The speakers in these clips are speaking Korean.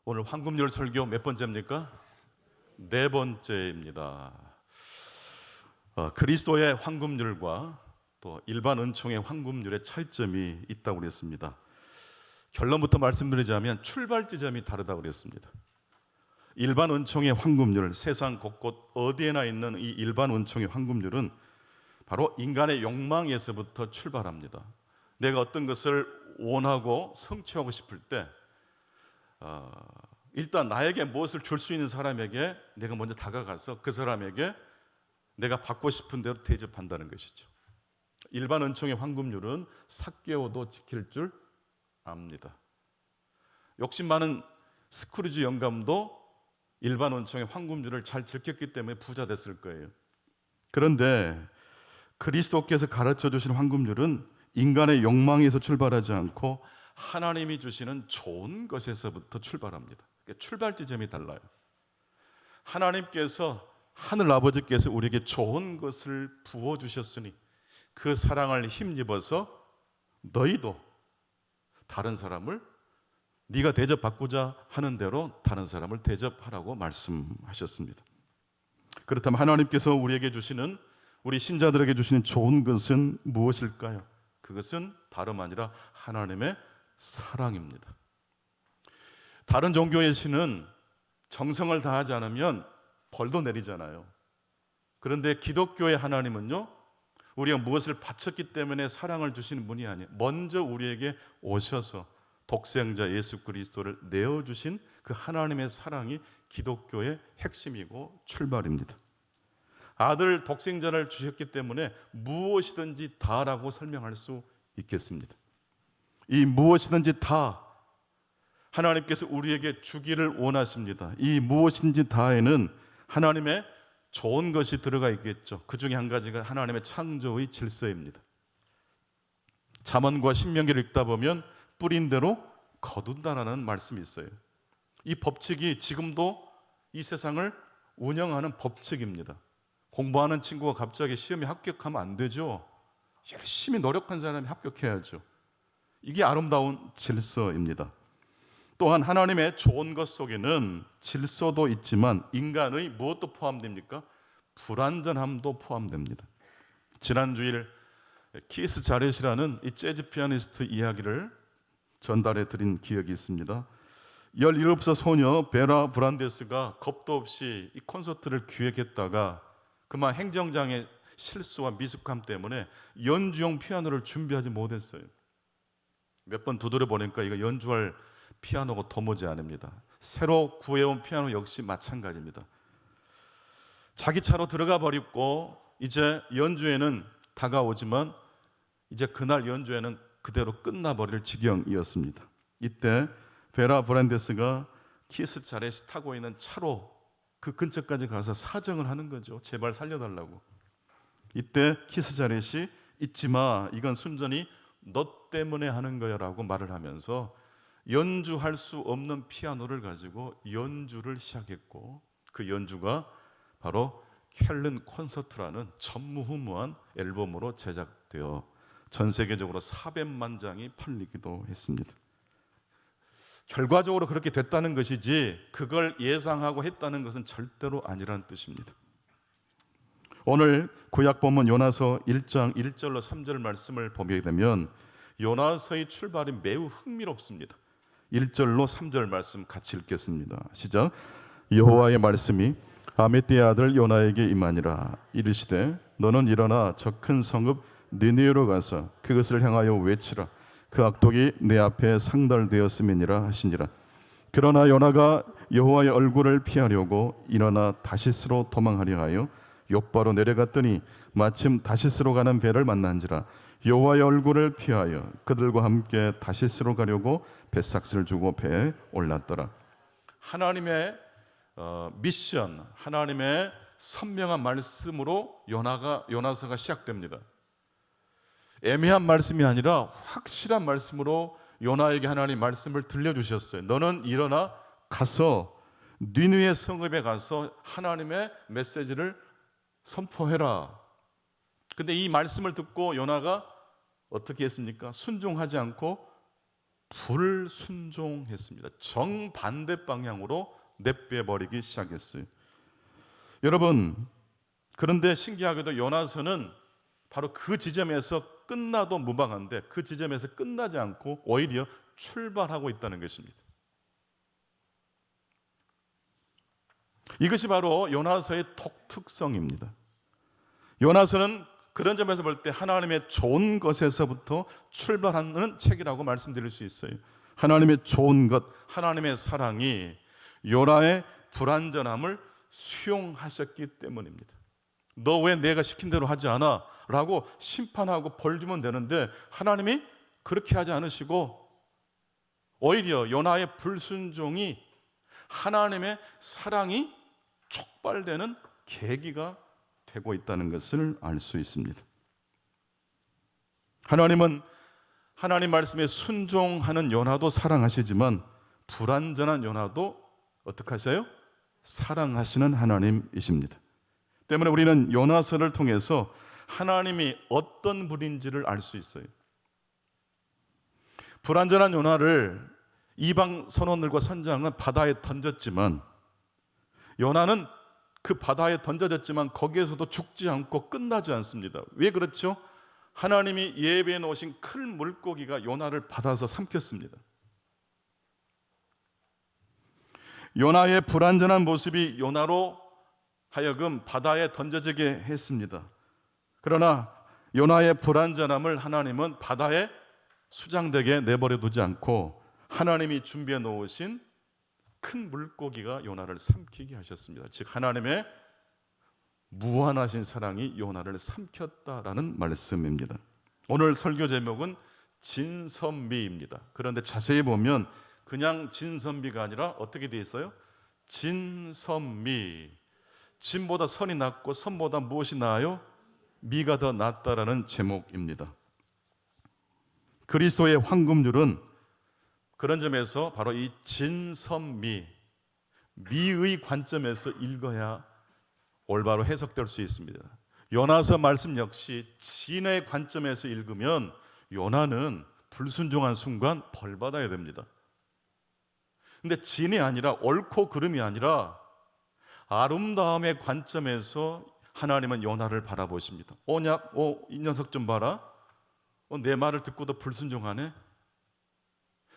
오늘 황금률 설교 몇 번째입니까? 네 번째입니다. 그리스도의 황금률과 또 일반 은총의 황금률의 차이점이 있다고 그랬습니다. 결론부터 말씀드리자면 출발 지점이 다르다고 그랬습니다. 일반 은총의 황금률, 세상 곳곳 어디에나 있는 이 일반 은총의 황금률은 바로 인간의 욕망에서부터 출발합니다. 내가 어떤 것을 원하고 성취하고 싶을 때 일단 나에게 무엇을 줄 수 있는 사람에게 내가 먼저 다가가서 그 사람에게 내가 받고 싶은 대로 대접한다는 것이죠. 일반 은총의 황금률은 삭개오도 지킬 줄 압니다. 욕심 많은 스크루지 영감도 일반 은총의 황금률을 잘 지켰기 때문에 부자 됐을 거예요. 그런데 그리스도께서 가르쳐 주신 황금률은 인간의 욕망에서 출발하지 않고 하나님이 주시는 좋은 것에서부터 출발합니다. 출발 지점이 달라요. 하나님께서, 하늘 아버지께서 우리에게 좋은 것을 부어주셨으니 그 사랑을 힘입어서 너희도 다른 사람을 네가 대접받고자 하는 대로 다른 사람을 대접하라고 말씀하셨습니다. 그렇다면 하나님께서 우리에게 주시는, 우리 신자들에게 주시는 좋은 것은 무엇일까요? 그것은 다름 아니라 하나님의 사랑입니다. 다른 종교의 신은 정성을 다하지 않으면 벌도 내리잖아요. 그런데 기독교의 하나님은요, 우리가 무엇을 바쳤기 때문에 사랑을 주시는 분이 아니에요. 먼저 우리에게 오셔서 독생자 예수 그리스도를 내어주신 그 하나님의 사랑이 기독교의 핵심이고 출발입니다. 아들 독생자를 주셨기 때문에 무엇이든지 다라고 설명할 수 있겠습니다. 이 무엇이든지 다 하나님께서 우리에게 주기를 원하십니다. 이 무엇인지 다에는 하나님의 좋은 것이 들어가 있겠죠. 그 중에 한 가지가 하나님의 창조의 질서입니다. 잠언과 신명기를 읽다 보면 뿌린 대로 거둔다라는 말씀이 있어요. 이 법칙이 지금도 이 세상을 운영하는 법칙입니다. 공부하는 친구가 갑자기 시험에 합격하면 안 되죠. 열심히 노력한 사람이 합격해야죠. 이게 아름다운 질서입니다. 또한 하나님의 좋은 것 속에는 질서도 있지만 인간의 무엇도 포함됩니까? 불완전함도 포함됩니다. 지난 주일 키스 자렛이라는 이 재즈 피아니스트 이야기를 전달해 드린 기억이 있습니다. 17살 소녀 베라 브란데스가 겁도 없이 이 콘서트를 기획했다가 그만 행정장의 실수와 미숙함 때문에 연주용 피아노를 준비하지 못했어요. 몇 번 두드려 보니까 이거 연주할 피아노가 도무지 아닙니다. 새로 구해온 피아노 역시 마찬가지입니다. 자기 차로 들어가 버리고 이제 연주회는 다가오지만 이제 그날 연주회는 그대로 끝나버릴 지경이었습니다. 이때 베라 브란데스가 키스 자렛이 타고 있는 차로 그 근처까지 가서 사정을 하는 거죠. 제발 살려달라고. 이때 키스 자렛이 잊지 마, 이건 순전히 너 때문에 하는 거야 라고 말을 하면서 연주할 수 없는 피아노를 가지고 연주를 시작했고 그 연주가 바로 켈른 콘서트라는 전무후무한 앨범으로 제작되어 전 세계적으로 400만 장이 팔리기도 했습니다. 결과적으로 그렇게 됐다는 것이지 그걸 예상하고 했다는 것은 절대로 아니라는 뜻입니다. 오늘 구약 본문 요나서 1장 1절로 3절 말씀을 보게 되면 요나서의 출발이 매우 흥미롭습니다. 1절로 3절 말씀 같이 읽겠습니다. 시작. 여호와의 말씀이 아미떼의 아들 요나에게 임하니라. 이르시되 너는 일어나 저 큰 성읍 니느웨로 가서 그것을 향하여 외치라. 그 악독이 내 앞에 상달되었음이니라 하시니라. 그러나 요나가 여호와의 얼굴을 피하려고 일어나 다시스로 도망하려 하여 욥바로 내려갔더니 마침 다시스로 가는 배를 만난지라. 여호와의 얼굴을 피하여 그들과 함께 다시스로 가려고 뱃삭스를 주고 배에 올랐더라. 하나님의 미션, 하나님의 선명한 말씀으로 요나서가 시작됩니다. 애매한 말씀이 아니라 확실한 말씀으로 요나에게 하나님 말씀을 들려주셨어요. 너는 일어나 가서 니느웨 성읍에 가서 하나님의 메시지를 선포해라. 근데 이 말씀을 듣고 요나가 어떻게 했습니까? 순종하지 않고 불순종했습니다. 정반대 방향으로 내빼버리기 시작했어요. 여러분, 그런데 신기하게도 요나서는 바로 그 지점에서 끝나도 무방한데 그 지점에서 끝나지 않고 오히려 출발하고 있다는 것입니다. 이것이 바로 요나서의 독특성입니다. 요나서는 그런 점에서 볼 때 하나님의 좋은 것에서부터 출발하는 책이라고 말씀드릴 수 있어요. 하나님의 좋은 것, 하나님의 사랑이 요나의 불완전함을 수용하셨기 때문입니다. 너 왜 내가 시킨 대로 하지 않아? 라고 심판하고 벌 주면 되는데 하나님이 그렇게 하지 않으시고 오히려 요나의 불순종이 하나님의 사랑이 촉발되는 계기가 되고 있다는 것을 알 수 있습니다. 하나님은 하나님 말씀에 순종하는 요나도 사랑하시지만 불완전한 요나도 어떻게 하세요? 사랑하시는 하나님이십니다. 때문에 우리는 요나서를 통해서 하나님이 어떤 분인지를 알 수 있어요. 불완전한 요나를 이방 선원들과 선장은 바다에 던졌지만 요나는 그 바다에 던져졌지만 거기에서도 죽지 않고 끝나지 않습니다. 왜 그렇죠? 하나님이 예배해 놓으신 큰 물고기가 요나를 받아서 삼켰습니다. 요나의 불완전한 모습이 요나로 하여금 바다에 던져지게 했습니다. 그러나 요나의 불완전함을 하나님은 바다에 수장되게 내버려 두지 않고 하나님이 준비해 놓으신 큰 물고기가 요나를 삼키게 하셨습니다. 즉 하나님의 무한하신 사랑이 요나를 삼켰다라는 말씀입니다. 오늘 설교 제목은 진선미입니다. 그런데 자세히 보면 그냥 진선미가 아니라 어떻게 되어 있어요? 진선미. 진보다 선이 낫고 선보다 무엇이 나아요? 미가 더 낫다라는 제목입니다. 그리스도의 황금률은 그런 점에서 바로 이 진선미, 미의 관점에서 읽어야 올바로 해석될 수 있습니다. 요나서 말씀 역시 진의 관점에서 읽으면 요나는 불순종한 순간 벌 받아야 됩니다. 근데 진이 아니라 옳고 그름이 아니라 아름다움의 관점에서 하나님은 요나를 바라보십니다. 이 녀석 좀 봐라. 내 말을 듣고도 불순종하네.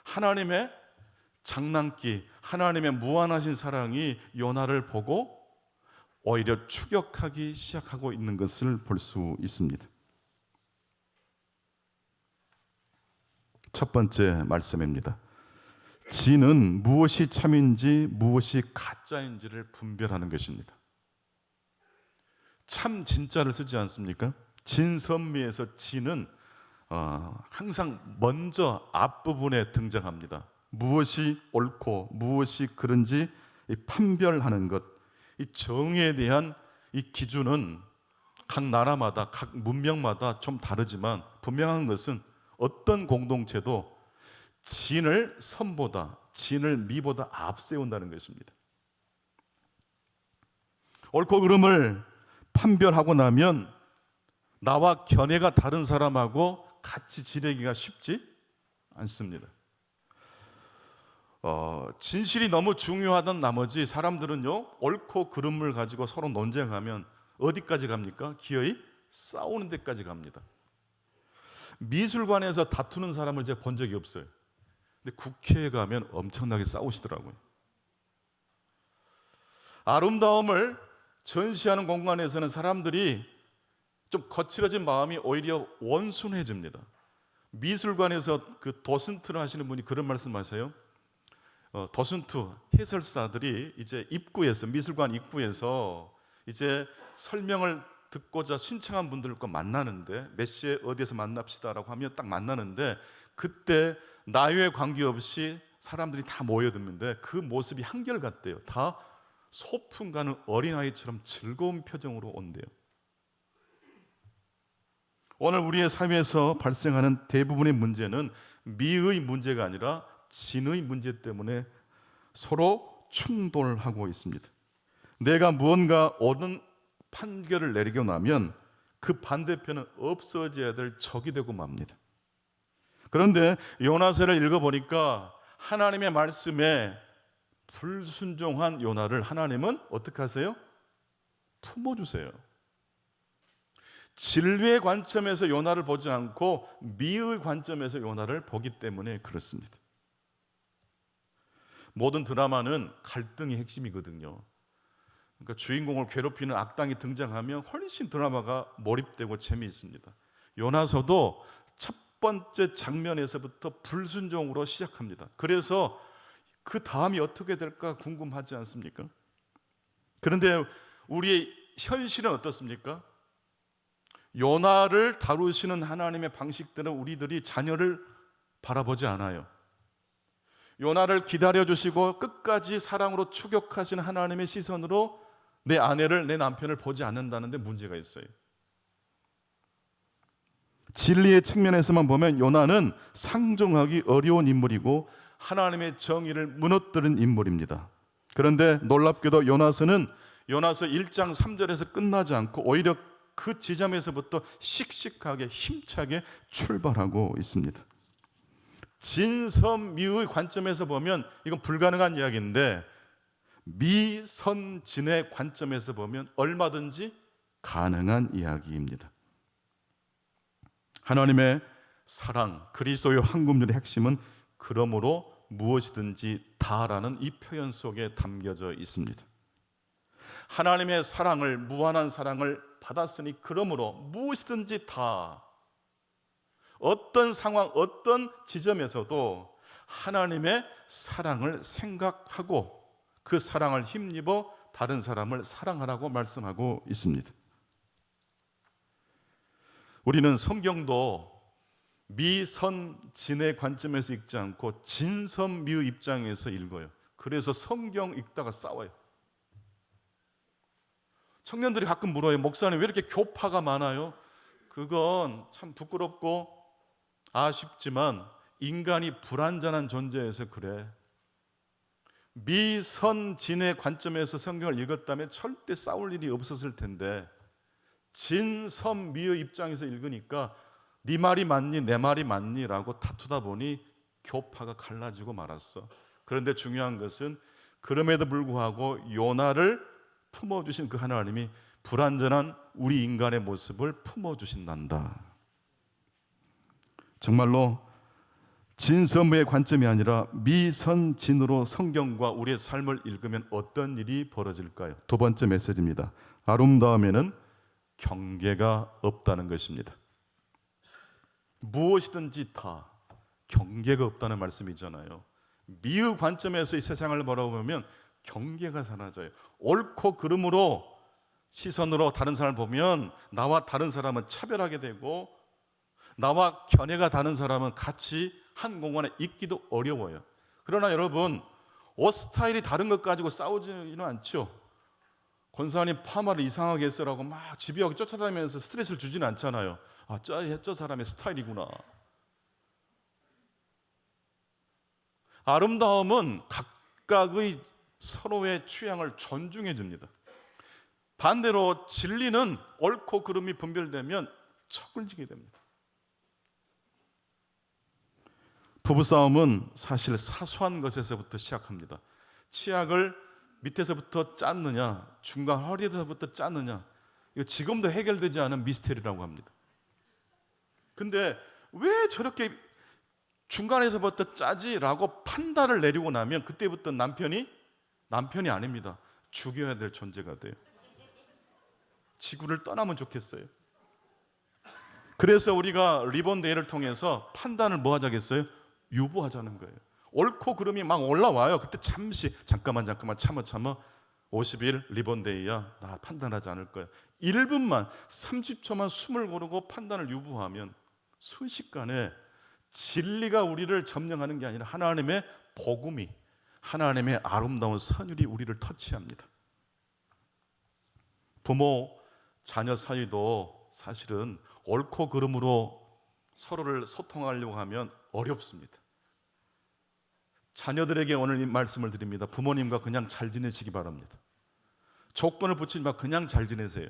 하나님의 장난기, 하나님의 무한하신 사랑이 요나를 보고 오히려 추격하기 시작하고 있는 것을 볼 수 있습니다. 첫 번째 말씀입니다. 진은 무엇이 참인지 무엇이 가짜인지를 분별하는 것입니다. 참 진짜를 쓰지 않습니까? 진선미에서 진은 항상 먼저 앞부분에 등장합니다. 무엇이 옳고 무엇이 그른지 판별하는 것, 이 정의에 대한 이 기준은 각 나라마다 각 문명마다 좀 다르지만 분명한 것은 어떤 공동체도 진을 선보다 진을 미보다 앞세운다는 것입니다. 옳고 그름을 판별하고 나면 나와 견해가 다른 사람하고 같이 지내기가 쉽지 않습니다. 진실이 너무 중요하던 나머지 사람들은요, 옳고 그름을 가지고 서로 논쟁하면 어디까지 갑니까? 기어이 싸우는 데까지 갑니다. 미술관에서 다투는 사람을 제가 본 적이 없어요. 근데 국회에 가면 엄청나게 싸우시더라고요. 아름다움을 전시하는 공간에서는 사람들이 좀 거칠어진 마음이 오히려 원순해집니다. 미술관에서 그 도슨트를 하시는 분이 그런 말씀하세요. 도슨트 해설사들이 이제 입구에서 미술관 입구에서 이제 설명을 듣고자 신청한 분들과 만나는데 몇 시에 어디에서 만납시다라고 하면 딱 만나는데 그때 나이에 관계없이 사람들이 다 모여드는데 그 모습이 한결같대요. 다 소풍 가는 어린아이처럼 즐거운 표정으로 온대요. 오늘 우리의 삶에서 발생하는 대부분의 문제는 미의 문제가 아니라 진의 문제 때문에 서로 충돌하고 있습니다. 내가 무언가 옳은 판결을 내리고 나면 그 반대편은 없어져야 될 적이 되고 맙니다. 그런데 요나서를 읽어보니까 하나님의 말씀에 불순종한 요나를 하나님은 어떻게 하세요? 품어주세요. 진리의 관점에서 요나를 보지 않고 미의 관점에서 요나를 보기 때문에 그렇습니다. 모든 드라마는 갈등이 핵심이거든요. 그러니까 주인공을 괴롭히는 악당이 등장하면 훨씬 드라마가 몰입되고 재미있습니다. 요나서도 첫 번째 장면에서부터 불순종으로 시작합니다. 그래서 그 다음이 어떻게 될까 궁금하지 않습니까? 그런데 우리의 현실은 어떻습니까? 요나를 다루시는 하나님의 방식대로 우리들이 자녀를 바라보지 않아요. 요나를 기다려주시고 끝까지 사랑으로 추격하시는 하나님의 시선으로 내 아내를, 내 남편을 보지 않는다는 데 문제가 있어요. 진리의 측면에서만 보면 요나는 상종하기 어려운 인물이고 하나님의 정의를 무너뜨린 인물입니다. 그런데 놀랍게도 요나서는 요나서 1장 3절에서 끝나지 않고 오히려 그 지점에서부터 씩씩하게 힘차게 출발하고 있습니다. 진선미의 관점에서 보면 이건 불가능한 이야기인데 미선진의 관점에서 보면 얼마든지 가능한 이야기입니다. 하나님의 사랑, 그리스도의 황금률의 핵심은 그러므로 무엇이든지 다라는 이 표현 속에 담겨져 있습니다. 하나님의 사랑을, 무한한 사랑을 받았으니 그러므로 무엇이든지 다, 어떤 상황, 어떤 지점에서도 하나님의 사랑을 생각하고 그 사랑을 힘입어 다른 사람을 사랑하라고 말씀하고 있습니다. 우리는 성경도 미선진의 관점에서 읽지 않고 진선미의 입장에서 읽어요. 그래서 성경 읽다가 싸워요. 청년들이 가끔 물어요. 목사님 왜 이렇게 교파가 많아요? 그건 참 부끄럽고 아쉽지만 인간이 불완전한 존재여서 그래. 미선진의 관점에서 성경을 읽었다면 절대 싸울 일이 없었을 텐데 진선미의 입장에서 읽으니까 네 말이 맞니 내 말이 맞니 라고 다투다 보니 교파가 갈라지고 말았어. 그런데 중요한 것은 그럼에도 불구하고 요나를 품어주신 그 하나님이 불완전한 우리 인간의 모습을 품어주신단다. 정말로 진선미의 관점이 아니라 미선진으로 성경과 우리의 삶을 읽으면 어떤 일이 벌어질까요? 두 번째 메시지입니다. 아름다움에는 경계가 없다는 것입니다. 무엇이든지 다 경계가 없다는 말씀이잖아요. 미의 관점에서 이 세상을 바라보면 경계가 사라져요. 옳고 그름으로 시선으로 다른 사람을 보면 나와 다른 사람은 차별하게 되고 나와 견해가 다른 사람은 같이 한 공간에 있기도 어려워요. 그러나 여러분, 옷 스타일이 다른 것 가지고 싸우지는 않죠. 권사님 파마를 이상하게 했어라고 막 집요하게 쫓아다니면서 스트레스를 주지는 않잖아요. 아, 저 사람의 스타일이구나. 아름다움은 각각의 서로의 취향을 존중해 줍니다. 반대로 진리는 옳고 그름이 분별되면 척을 지게 됩니다. 부부싸움은 사실 사소한 것에서부터 시작합니다. 치약을 밑에서부터 짰느냐 중간 허리에서부터 짰느냐, 이거 지금도 해결되지 않은 미스테리라고 합니다. 근데 왜 저렇게 중간에서부터 짜지라고 판단을 내리고 나면 그때부터 남편이 아닙니다. 죽여야 될 존재가 돼요. 지구를 떠나면 좋겠어요. 그래서 우리가 리본데이를 통해서 판단을 뭐 하자겠어요? 유보하자는 거예요. 옳고 그름이 막 올라와요. 그때 잠깐만 참아 50일 리본데이야, 나 판단하지 않을 거야. 1분만 30초만 숨을 고르고 판단을 유보하면 순식간에 진리가 우리를 점령하는 게 아니라 하나님의 복음이, 하나님의 아름다운 선율이 우리를 터치합니다. 부모 자녀 사이도 사실은 옳고 그름으로 서로를 소통하려고 하면 어렵습니다. 자녀들에게 오늘 이 말씀을 드립니다. 부모님과 그냥 잘 지내시기 바랍니다. 조건을 붙이지 마. 그냥 잘 지내세요.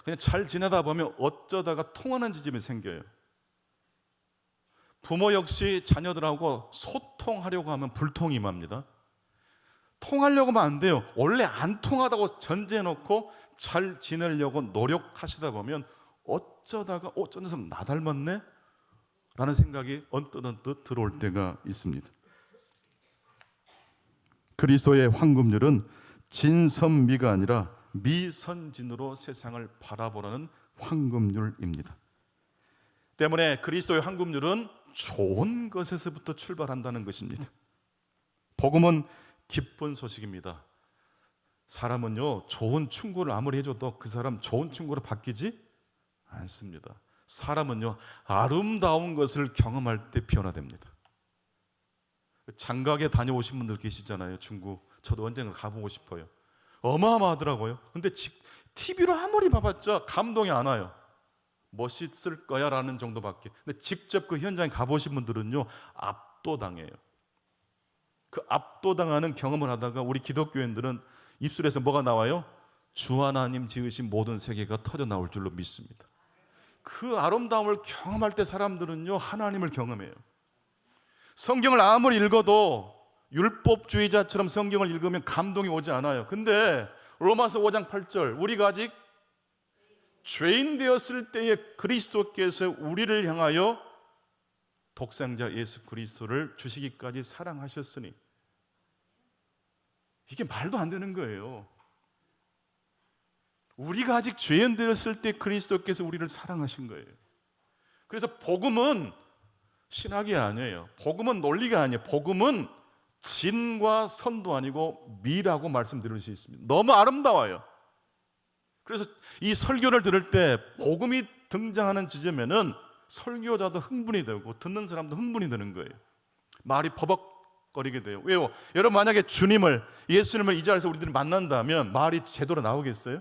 그냥 잘 지내다 보면 어쩌다가 통하는 지점이 생겨요. 부모 역시 자녀들하고 소통하려고 하면 불통이 임합니다. 통하려고 하면 안 돼요. 원래 안 통하다고 전제해놓고 잘 지내려고 노력하시다 보면 어쩌다가 저 녀석 나 닮았네? 라는 생각이 언뜻 들어올 때가 있습니다. 그리스도의 황금률은 진선미가 아니라 미선진으로 세상을 바라보라는 황금률입니다. 때문에 그리스도의 황금률은 좋은 것에서부터 출발한다는 것입니다. 복음은 기쁜 소식입니다. 사람은요, 좋은 충고를 아무리 해줘도 그 사람 좋은 충고로 바뀌지 않습니다. 사람은요, 아름다운 것을 경험할 때 변화됩니다. 장가게 다녀오신 분들 계시잖아요. 중국. 저도 언젠가 가보고 싶어요. 어마어마하더라고요. 근데 TV로 아무리 봐봤자 감동이 안 와요. 멋있을 거야 라는 정도밖에. 근데 직접 그 현장에 가보신 분들은요, 압도당해요. 그 압도당하는 경험을 하다가 우리 기독교인들은 입술에서 뭐가 나와요? 주 하나님 지으신 모든 세계가 터져 나올 줄로 믿습니다. 그 아름다움을 경험할 때 사람들은요, 하나님을 경험해요. 성경을 아무리 읽어도 율법주의자처럼 성경을 읽으면 감동이 오지 않아요. 근데 로마서 5장 8절, 우리가 아직 죄인 되었을 때에 그리스도께서 우리를 향하여 독생자 예수 그리스도를 주시기까지 사랑하셨으니, 이게 말도 안 되는 거예요. 우리가 아직 죄인 되었을 때 그리스도께서 우리를 사랑하신 거예요. 그래서 복음은 신학이 아니에요. 복음은 논리가 아니에요. 복음은 진과 선도 아니고 미라고 말씀드릴 수 있습니다. 너무 아름다워요. 그래서 이 설교를 들을 때 복음이 등장하는 지점에는 설교자도 흥분이 되고 듣는 사람도 흥분이 되는 거예요. 말이 버벅거리게 돼요. 왜요? 여러분, 만약에 예수님을 이 자리에서 우리들이 만난다면 말이 제대로 나오겠어요?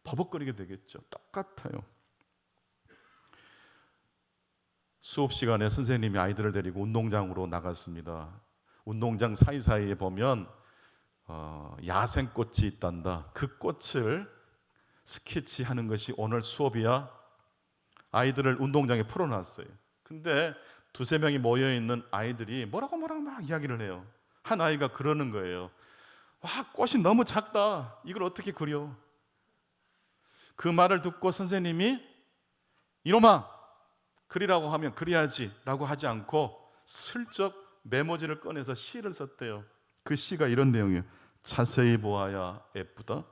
버벅거리게 되겠죠. 똑같아요. 수업 시간에 선생님이 아이들을 데리고 운동장으로 나갔습니다. 운동장 사이사이에 보면 야생꽃이 있단다. 그 꽃을 스케치하는 것이 오늘 수업이야. 아이들을 운동장에 풀어놨어요. 근데 두세 명이 모여있는 아이들이 뭐라고 막 이야기를 해요. 한 아이가 그러는 거예요. 와, 꽃이 너무 작다. 이걸 어떻게 그려? 그 말을 듣고 선생님이 이놈아, 그리라고 하면 그려야지 라고 하지 않고 슬쩍 메모지를 꺼내서 시를 썼대요. 그 시가 이런 내용이에요. 자세히 보아야 예쁘다,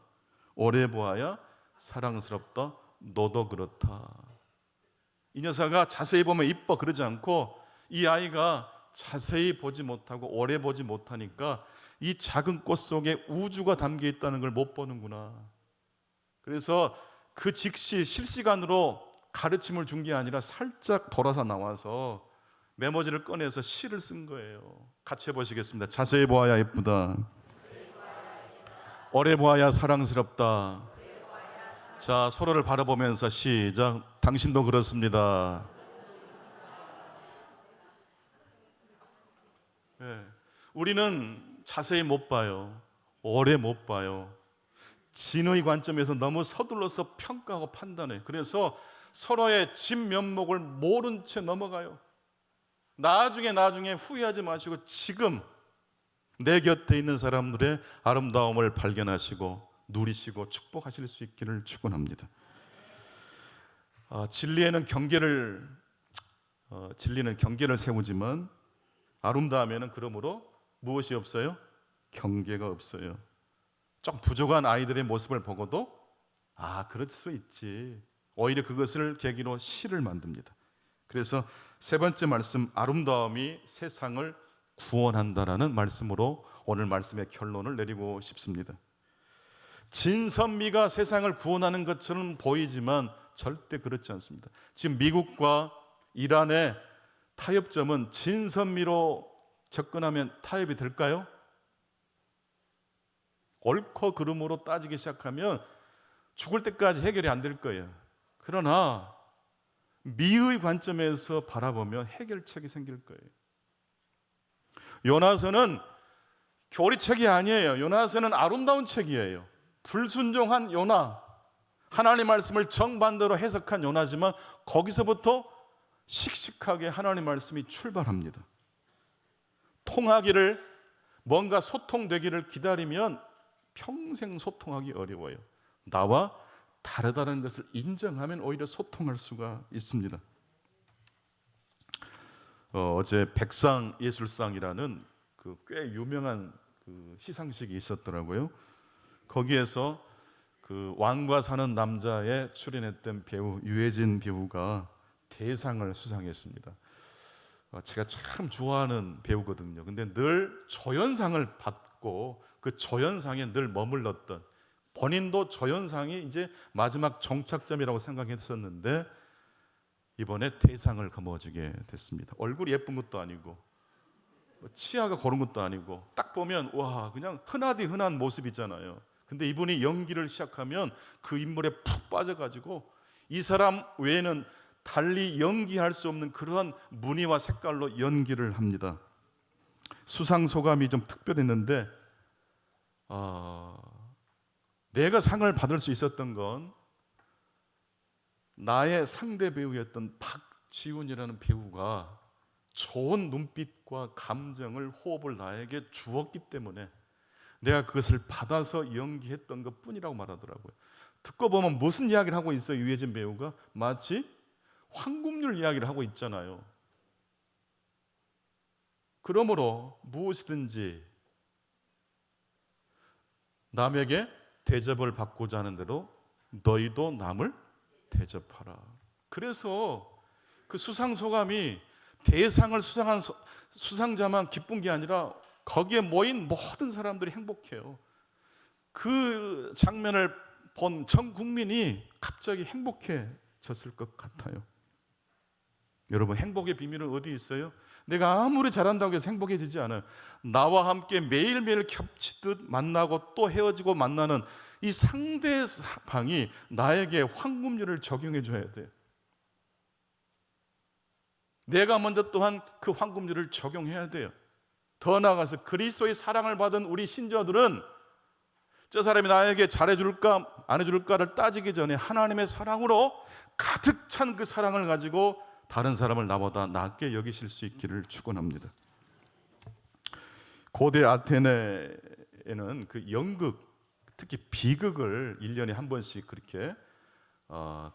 오래 보아야 사랑스럽다, 너도 그렇다. 이 녀석아 자세히 보면 이뻐 그러지 않고, 이 아이가 자세히 보지 못하고 오래 보지 못하니까 이 작은 꽃 속에 우주가 담겨 있다는 걸 못 보는구나. 그래서 그 즉시 실시간으로 가르침을 준 게 아니라 살짝 돌아서 나와서 메모지를 꺼내서 시를 쓴 거예요. 같이 해보시겠습니다. 자세히 보아야 예쁘다, 오래 보아야 사랑스럽다. 자, 서로를 바라보면서 시작. 당신도 그렇습니다. 네. 우리는 자세히 못 봐요. 오래 못 봐요. 진의 관점에서 너무 서둘러서 평가하고 판단해. 그래서 서로의 진면목을 모른 채 넘어가요. 나중에 후회하지 마시고 지금 내 곁에 있는 사람들의 아름다움을 발견하시고 누리시고 축복하실 수 있기를 축원합니다. 진리는 경계를 세우지만 아름다움에는 그러므로 무엇이 없어요? 경계가 없어요. 좀 부족한 아이들의 모습을 보고도 그럴 수 있지. 오히려 그것을 계기로 시를 만듭니다. 그래서 세 번째 말씀, 아름다움이 세상을 구원한다라는 말씀으로 오늘 말씀의 결론을 내리고 싶습니다. 진선미가 세상을 구원하는 것처럼 보이지만 절대 그렇지 않습니다. 지금 미국과 이란의 타협점은 진선미로 접근하면 타협이 될까요? 옳고 그름으로 따지기 시작하면 죽을 때까지 해결이 안 될 거예요. 그러나 미의 관점에서 바라보면 해결책이 생길 거예요. 요나서는 교리책이 아니에요. 요나서는 아름다운 책이에요. 불순종한 요나, 하나님 말씀을 정반대로 해석한 요나지만 거기서부터 씩씩하게 하나님 말씀이 출발합니다. 통하기를, 뭔가 소통되기를 기다리면 평생 소통하기 어려워요. 나와 다르다는 것을 인정하면 오히려 소통할 수가 있습니다. 어제 백상예술상이라는 그 꽤 유명한 그 시상식이 있었더라고요. 거기에서 그 왕과 사는 남자에 출연했던 배우 유해진 배우가 대상을 수상했습니다. 제가 참 좋아하는 배우거든요. 근데 늘 조연상을 받고 그 조연상에 늘 머물렀던, 본인도 조연상이 이제 마지막 정착점이라고 생각했었는데 이번에 대상을 거머쥐게 됐습니다. 얼굴이 예쁜 것도 아니고 치아가 고른 것도 아니고 딱 보면 와, 그냥 흔하디 흔한 모습이잖아요. 근데 이분이 연기를 시작하면 그 인물에 푹 빠져가지고 이 사람 외에는 달리 연기할 수 없는 그러한 무늬와 색깔로 연기를 합니다. 수상 소감이 좀 특별했는데 내가 상을 받을 수 있었던 건 나의 상대 배우였던 박지훈이라는 배우가 좋은 눈빛과 감정을, 호흡을 나에게 주었기 때문에 내가 그것을 받아서 연기했던 것 뿐이라고 말하더라고요. 듣고 보면 무슨 이야기를 하고 있어요? 유해진 배우가 마치 황금률 이야기를 하고 있잖아요. 그러므로 무엇이든지 남에게 대접을 받고자 하는 대로 너희도 남을 대접하라. 그래서 그 수상 소감이 대상을 수상한 수상자만 기쁜 게 아니라 거기에 모인 모든 사람들이 행복해요. 그 장면을 본 전 국민이 갑자기 행복해졌을 것 같아요. 여러분, 행복의 비밀은 어디 있어요? 내가 아무리 잘한다고 해서 행복해지지 않아요. 나와 함께 매일매일 겹치듯 만나고 또 헤어지고 만나는 이 상대방이 나에게 황금률을 적용해 줘야 돼요. 내가 먼저 또한 그 황금률을 적용해야 돼요. 더 나아가서 그리스도의 사랑을 받은 우리 신자들은 저 사람이 나에게 잘해줄까 안 해줄까를 따지기 전에 하나님의 사랑으로 가득 찬 그 사랑을 가지고 다른 사람을 나보다 낫게 여기실 수 있기를 축원합니다. 고대 아테네에는 그 연극, 특히 비극을 1년에 한 번씩 그렇게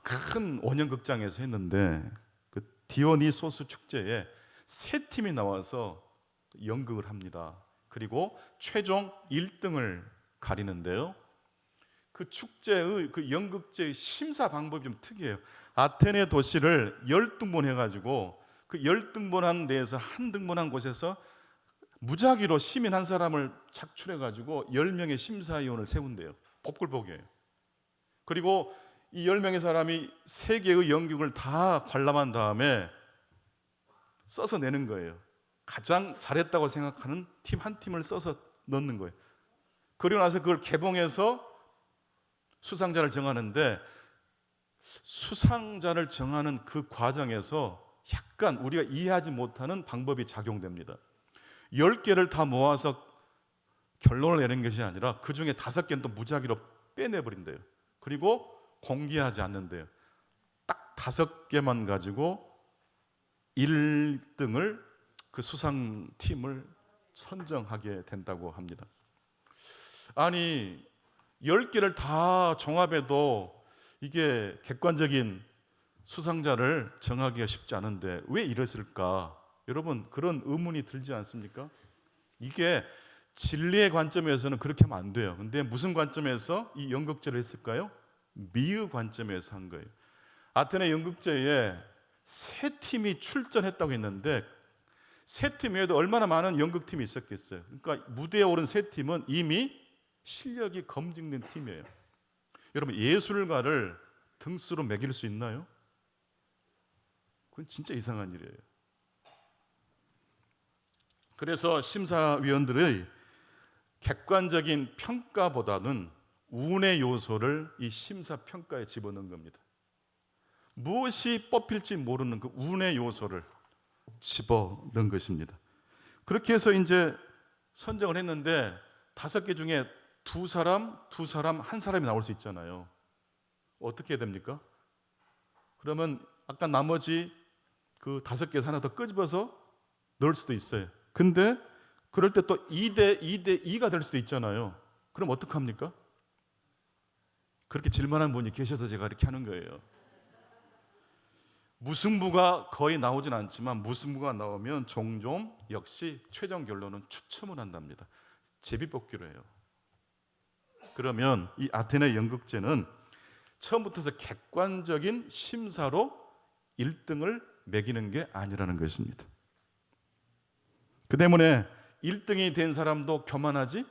큰 원형극장에서 했는데 그 디오니소스 축제에 세 팀이 나와서 연극을 합니다. 그리고 최종 1등을 가리는데요. 그 축제의, 그 연극제의 심사 방법이 좀 특이해요. 아테네 도시를 10등분 해가지고 그 10등분한 데에서 한 등분한 곳에서 무작위로 시민 한 사람을 착출해가지고 10명의 심사위원을 세운대요. 복불복이에요. 그리고 이 10명의 사람이 3개의 연극을 다 관람한 다음에 써서 내는 거예요. 가장 잘했다고 생각하는 팀 한 팀을 써서 넣는 거예요. 그리고 나서 그걸 개봉해서 수상자를 정하는데 수상자를 정하는 그 과정에서 약간 우리가 이해하지 못하는 방법이 작용됩니다. 10개를 다 모아서 결론을 내는 것이 아니라 그 중에 5개는 또 무작위로 빼내버린대요. 그리고 공개하지 않는데요. 딱 5개만 가지고 1등을, 그 수상팀을 선정하게 된다고 합니다. 아니 10개를 다 종합해도 이게 객관적인 수상자를 정하기가 쉽지 않은데 왜 이랬을까? 여러분, 그런 의문이 들지 않습니까? 이게 진리의 관점에서는 그렇게 하면 안 돼요. 근데 무슨 관점에서 이 연극제를 했을까요? 미의 관점에서 한 거예요. 아테네 연극제에 3팀이 출전했다고 했는데 3팀 외에도 얼마나 많은 연극팀이 있었겠어요. 그러니까 무대에 오른 3팀은 이미 실력이 검증된 팀이에요. 여러분, 예술가를 등수로 매길 수 있나요? 그건 진짜 이상한 일이에요. 그래서 심사위원들의 객관적인 평가보다는 운의 요소를 이 심사평가에 집어넣은 겁니다. 무엇이 뽑힐지 모르는 그 운의 요소를 집어넣은 것입니다. 그렇게 해서 이제 선정을 했는데 5개 중에 두 사람, 한 사람이 나올 수 있잖아요. 어떻게 해야 됩니까? 그러면 아까 나머지 그 5개에서 하나 더 끄집어서 넣을 수도 있어요. 근데 그럴 때 또 2대 2가 될 수도 있잖아요. 그럼 어떡합니까? 그렇게 질문한 분이 계셔서 제가 이렇게 하는 거예요. 무승부가 거의 나오진 않지만 무승부가 나오면 종종 역시 최종 결론은 추첨을 한답니다. 제비뽑기로 해요. 그러면 이 아테네 연극제는 처음부터 객관적인 심사로 1등을 매기는 게 아니라는 것입니다. 그 때문에 1등이 된 사람도 교만하지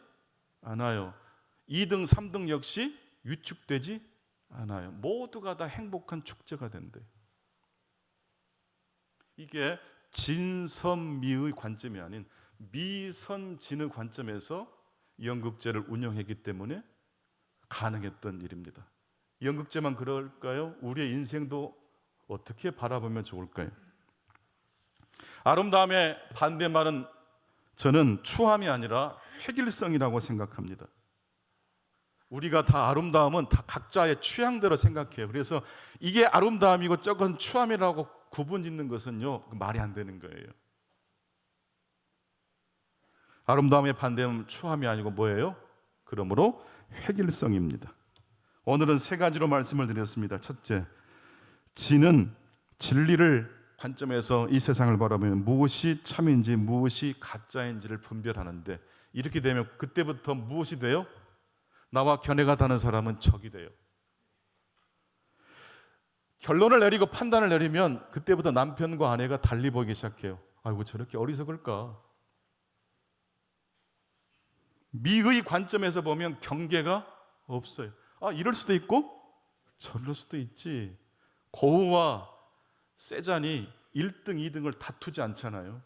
않아요. 2등, 3등 역시 위축되지 않아요. 모두가 다 행복한 축제가 된대요. 이게 진선미의 관점이 아닌 미선진의 관점에서 연극제를 운영했기 때문에 가능했던 일입니다. 연극제만 그럴까요? 우리의 인생도 어떻게 바라보면 좋을까요? 아름다움의 반대말은 저는 추함이 아니라 획일성이라고 생각합니다. 우리가 다 아름다움은 다 각자의 취향대로 생각해요. 그래서 이게 아름다움이고 저건 추함이라고 구분짓는 것은요, 말이 안 되는 거예요. 아름다움의 반대는 추함이 아니고 뭐예요? 그러므로 획일성입니다. 오늘은 3가지로 말씀을 드렸습니다. 첫째, 진은 진리를 관점에서 이 세상을 바라보면 무엇이 참인지 무엇이 가짜인지를 분별하는데, 이렇게 되면 그때부터 무엇이 돼요? 나와 견해가 다른 사람은 적이 돼요. 결론을 내리고 판단을 내리면 그때부터 남편과 아내가 달리 보이기 시작해요. 아이고 저렇게 어리석을까? 미의 관점에서 보면 경계가 없어요. 이럴 수도 있고 저럴 수도 있지. 고우와 세잔이 1등, 2등을 다투지 않잖아요.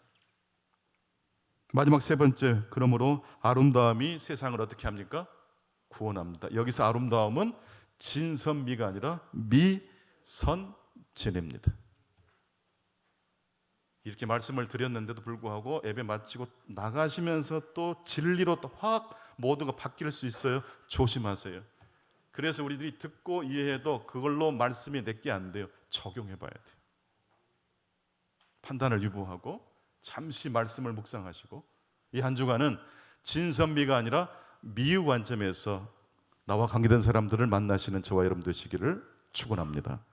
마지막 3번째, 그러므로 아름다움이 세상을 어떻게 합니까? 구원합니다. 여기서 아름다움은 진선미가 아니라 미선진입니다. 이렇게 말씀을 드렸는데도 불구하고 예배 마치고 나가시면서 또 진리로 또 확 모두가 바뀔 수 있어요. 조심하세요. 그래서 우리들이 듣고 이해해도 그걸로 말씀이 내게 안 돼요. 적용해 봐야 돼요. 판단을 유보하고 잠시 말씀을 묵상하시고, 이 한 주간은 진선미가 아니라 미의 관점에서 나와 관계된 사람들을 만나시는 저와 여러분 되시기를 축원합니다.